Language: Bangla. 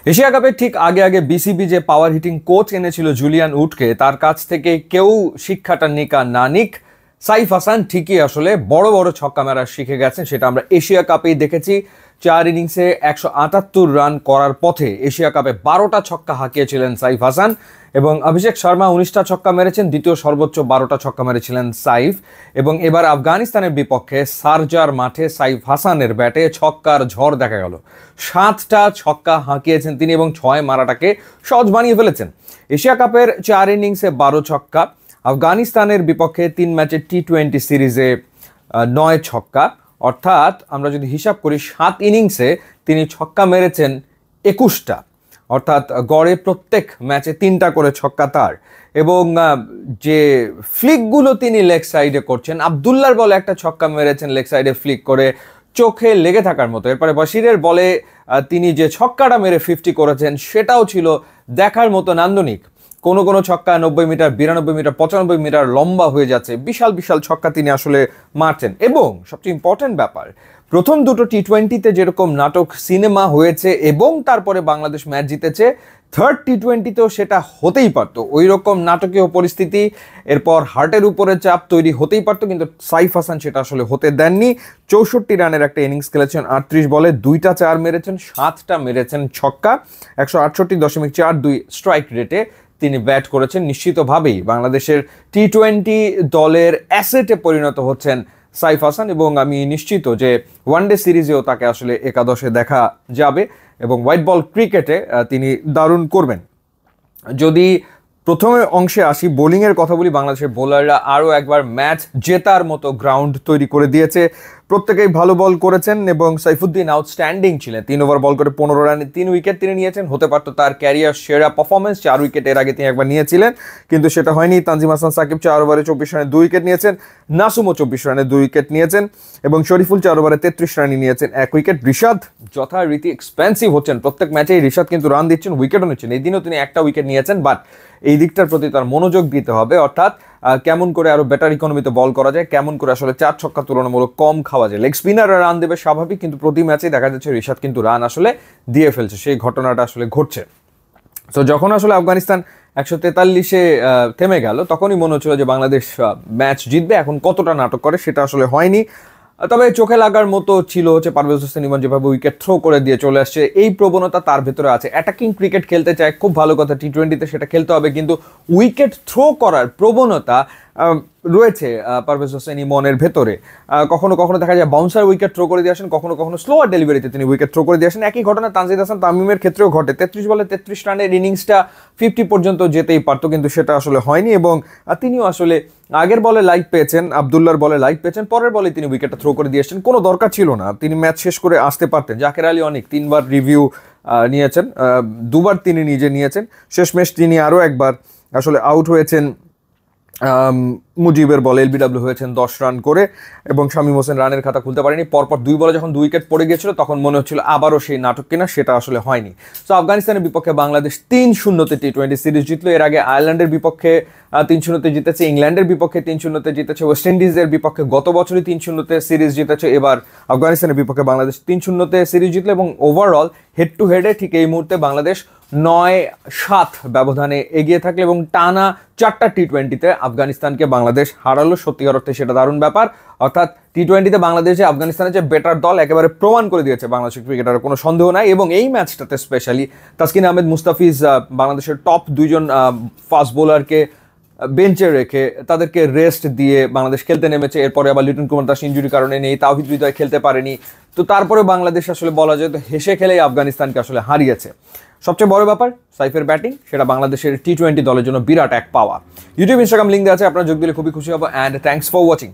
এশিয়া কাপের ঠিক আগে আগে বিসিবি যে পাওয়ার হিটিং কোচ এনেছিল জুলিয়ান উডকে, তার কাছ থেকে কেউ শিক্ষাটা নিকা না নিক, সাইফ হাসান ঠিকই আসলে বড় বড় ছক্কা মারা শিখে গেছেন। সেটা আমরা এশিয়া কাপেই দেখেছি। 4 ইনিংসে 178 রান করার পথে এশিয়া কাপে 12টা ছক্কা হাঁকিয়েছিলেন সাইফ হাসান এবং অভিষেক শর্মা 19টা ছক্কা মেরেছেন। দ্বিতীয় সর্বোচ্চ 12টা ছক্কা মেরেছিলেন সাইফ। এবং এবার আফগানিস্তানের বিপক্ষে সারজার মাঠে সাইফ হাসানের ব্যাটে ছক্কার ঝড় দেখা গেল। 7টা ছক্কা হাঁকিয়েছেন তিনি এবং 6 মারাটাকে সহজ বানিয়ে ফেলেছেন। এশিয়া কাপের 4 ইনিংসে 12 ছক্কা, আফগানিস্তানের বিপক্ষে 3 ম্যাচের টি-20 সিরিজে 9 ছক্কা, অর্থাৎ আমরা যদি হিসাব করি 7 ইনিংসে তিনি ছক্কা মেরেছেন 21টা, অর্থাৎ গড়ে প্রত্যেক ম্যাচে 3টা করে ছক্কা তার। এবং যে ফ্লিকগুলো তিনি লেগ সাইডে করছেন, আবদুল্লার বলে একটা ছক্কা মেরেছেন লেগ সাইডে ফ্লিক করে, চোখে লেগে থাকার মতো। এরপরে বশিরের বলে তিনি যে ছক্কাটা মেরে 50 করেছেন সেটাও ছিল দেখার মতো নান্দনিক। কোনো কোনো ছক্কা 90 মিটার, 92 মিটার, 95 মিটার লম্বা হয়ে যাচ্ছে। বিশাল বিশাল ছক্কা তিনি আসলে মারছেন। এবং সবচেয়ে ইম্পর্টেন্ট ব্যাপার, প্রথম দুটো টি-20তে যেরকম নাটক সিনেমা হয়েছে এবং তারপরে বাংলাদেশ ম্যাচ জিতেছে, থার্ড টি-20তেও সেটা হতেই পারতো। ওই রকম নাটকীয় পরিস্থিতি, এরপর হার্টের উপরে চাপ তৈরি হতেই পারতো, কিন্তু সাইফ হাসান সেটা আসলে হতে দেননি। 64 রানের একটা ইনিংস খেলেছেন, 38 বলে 2টা 4 মেরেছেন, 7টা মেরেছেন ছক্কা, 168.42 স্ট্রাইক রেটে তিনি ব্যাট করেছেন। নিশ্চিতভাবেই বাংলাদেশের টি-20 দলের অ্যাসেটে পরিণত হচ্ছেন সাইফ হাসান এবং আমি নিশ্চিত যে ওয়ানডে সিরিজেও তাকে আসলে একাদশে দেখা যাবে এবং হোয়াইট বল ক্রিকেটে তিনি দারুণ করবেন। যদি প্রথমে অংশে আসি, বোলিংয়ের কথা বলি, বাংলাদেশের বোলাররা আরও একবার ম্যাচ জেতার মতো গ্রাউন্ড তৈরি করে দিয়েছে। প্রত্যেকেই ভালো বল করেছেন এবং সাইফুদ্দিন আউটস্ট্যান্ডিং ছিলেন। 3 ওভার বল করে 15 রানে 3 উইকেট তিনি নিয়েছেন। হতে পারতো তার ক্যারিয়ার সেরা পারফরমেন্স, 4 উইকেট এর আগে তিনি একবার নিয়েছিলেন, কিন্তু সেটা হয়নি। তানজিম হাসান সাকিব 4 ওভারে 24 রানে 2 উইকেট নিয়েছেন, নাসুমও 24 রানে 2 উইকেট নিয়েছেন এবং শরীফুল 4 ওভারে 33 রানে নিয়েছেন 1 উইকেট। রিশাদ যথারীতি এক্সপেন্সিভ হচ্ছেন, প্রত্যেক ম্যাচেই রিশাদ কিন্তু রান দিচ্ছেন, উইকেটও নিচ্ছেন। এই দিনও তিনি একটা উইকেট নিয়েছেন, বাট এই দিকটার প্রতি তার মনোযোগ দিতে হবে, অর্থাৎ কেমন করে আরো বেটার ইকোনমিতে বল করা যায়, কেমন করে আসলে 4 ছক্কা তুলনামূলক কম খাওয়া যায়। লেগ স্পিনাররা রান দেবে স্বাভাবিক, কিন্তু প্রতি ম্যাচে দেখা যাচ্ছে রিশাদ কিন্তু রান আসলে দিয়ে ফেলছে, সেই ঘটনাটা আসলে ঘটছে। তো যখন আসলে আফগানিস্তান 143-এ থেমে গেল, তখনই মনে হচ্ছিল যে বাংলাদেশ ম্যাচ জিতবে। এখন কতটা নাটক করে সেটা আসলে হয়নি, তবে চোখে লাগার মতো ছিল হচ্ছে পারভেজ হোসেন ইমন যেভাবে উইকেট থ্রো করে দিয়ে চলে আসছে, এই প্রবণতা তার ভেতরে আছে। অ্যাটাকিং ক্রিকেট খেলতে চায়, খুব ভালো কথা, টি-20তে সেটা খেলতে হবে, কিন্তু উইকেট থ্রো করার প্রবণতা রয়েছে পারভেজ হোসেন ইমনের ভেতরে। কখনো কখনো দেখা যায় বাউন্সার উইকেট থ্রো করে দিয়ে আসেন, কখনো কখনো স্লোয়ার ডেলিভারিতে তিনি উইকেট থ্রো করে দিয়ে আসেন। একই ঘটনা তানজিদ হাসান তামিমের ক্ষেত্রেও ঘটে। 33 বলে 33 রানের ইনিংসটা 50 পর্যন্ত যেতেই পারতো, কিন্তু সেটা আসলে হয়নি এবং তিনিও আসলে আগের বলে লাইক পেয়েছেন, আবদুল্লার বলে লাইক পেয়েছেন, পরের বলে তিনি উইকেটটা থ্রো করে দিয়ে আসছেন। কোনো দরকার ছিল না, তিনি ম্যাচ শেষ করে আসতে পারতেন। জাকের আলী অনেক 3 বার রিভিউ নিয়েছেন, 2 বার তিনি নিজে নিয়েছেন। শেষমেশ তিনি আরও একবার আসলে আউট হয়েছেন মুজিবের বলে, এলবিডব্লিউ হয়েছেন 10 রান করে এবং শামীম হোসেন রানের খাতা খুলতে পারেনি। পরপর 2 বলে যখন 2 উইকেট পড়ে গিয়েছিল তখন মনে হচ্ছিল আবারও সেই নাটক কিনা, সেটা আসলে হয়নি। তো আফগানিস্তানের বিপক্ষে বাংলাদেশ 3-0-তে টি-20 সিরিজ জিতলো। এর আগে আয়ারল্যান্ডের বিপক্ষে 3-0-তে জিতেছে, ইংল্যান্ডের বিপক্ষে 3-0-তে জিতেছে, ওয়েস্ট ইন্ডিজের বিপক্ষে গত বছরই 3-0-তে সিরিজ জিতেছে। এবার আফগানিস্তানের বিপক্ষে বাংলাদেশ 3-0-তে সিরিজ জিতলো এবং ওভারঅল হেড টু হেডে ঠিক এই মুহূর্তে বাংলাদেশ 9-7 ব্যবধানে এগিয়ে থাকলে এবং টানা 4টা টি-20তে আফগানিস্তানকে বাংলাদেশ হারালো। সত্যিকার অর্থে সেটা দারুণ ব্যাপার, অর্থাৎ টি-20তে বাংলাদেশে আফগানিস্তানের যে বেটার দল একেবারে প্রমাণ করে দিয়েছে বাংলাদেশের ক্রিকেটারের, কোনো সন্দেহ নাই। এবং এই ম্যাচটাতে স্পেশালি তাসকিন আহমেদ, মুস্তাফিজ, বাংলাদেশের টপ 2 জন ফাস্ট বোলারকে বেঞ্চে রেখে তাদেরকে রেস্ট দিয়ে বাংলাদেশ খেলতে নেমেছে। এরপরে আবার লিটন কুমার দাস ইনজুরির কারণে নেই, তাওহিদ হৃদয় খেলতে পারেনি। তো তারপরে বাংলাদেশ আসলে বলা যায় তো হেসে খেলেই আফগানিস্তানকে আসলে হারিয়েছে। সবচেয়ে বড় ব্যাপার সাইফের ব্যাটিং, সেটা বাংলাদেশের টি-20 দলের জন্য বিরাট এক পাওয়া। ইউটিউব, ইনস্টাগ্রাম লিঙ্ক দেওয়া আছে, আপনারা যোগ দিলে খুবই খুশি হবো। And thanks for watching.